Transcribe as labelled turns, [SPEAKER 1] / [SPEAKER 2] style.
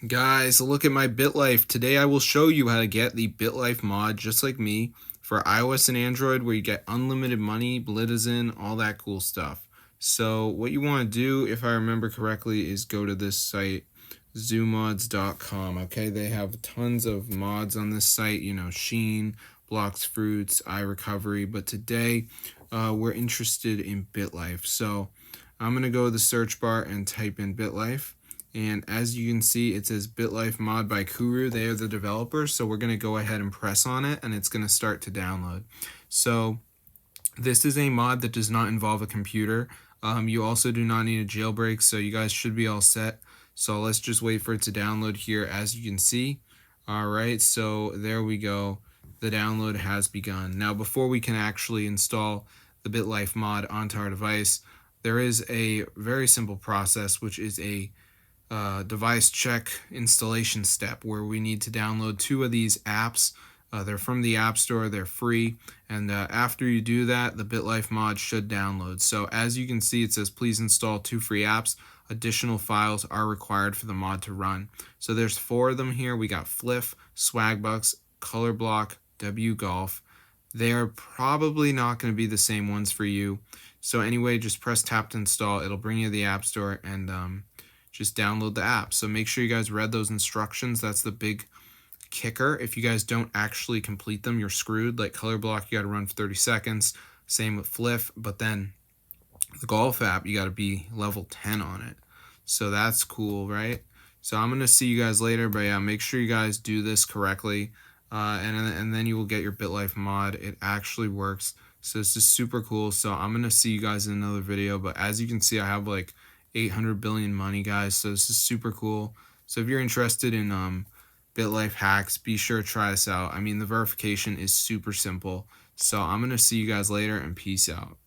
[SPEAKER 1] Guys, look at my Bitlife. Today I will show you how to get the Bitlife mod just like me for iOS and Android, where you get unlimited money, Bitizen, all that cool stuff. So what you want to do, if I remember correctly, is go to this site, zoomods.com. Okay, they have tons of mods on this site, Sheen, Blocks Fruits, iRecovery, but today we're interested in Bitlife. So I'm going to go to the search bar and type in Bitlife. And as you can see, it says Bitlife mod by Kuru. They are the developers. So we're going to go ahead and press on it and it's going to start to download. So this is a mod that does not involve a computer. You also do not need a jailbreak, so you guys should be all set. So let's just wait for it to download here. As you can see, all right, so there we go. The download has begun. Now, before we can actually install the Bitlife mod onto our device, there is a very simple process, which is a device check installation step, where we need to download two of these apps. They're from the App Store, they're free, and after you do that, the Bitlife mod should download. So as you can see, it says please install 2 free apps. Additional files are required for the mod to run. So there's 4 of them here. We got Fliff, Swagbucks, Colorblock, WGolf. They are probably not going to be the same ones for you. So anyway, just press tap to install. It'll bring you to the App Store and just download the app. So make sure you guys read those instructions. That's the big kicker. If you guys don't actually complete them, you're screwed. Like Colorblock, you got to run for 30 seconds. Same with Fliff. But then the golf app, you got to be level 10 on it. So that's cool, right? So I'm going to see you guys later. But yeah, make sure you guys do this correctly. And then you will get your Bitlife mod. It actually works. So this is super cool. So I'm going to see you guys in another video. But as you can see, I have like 800 billion money, guys. So this is super cool. So if you're interested in Bitlife hacks, be sure to try this out. I mean, the verification is super simple. So I'm going to see you guys later, and peace out.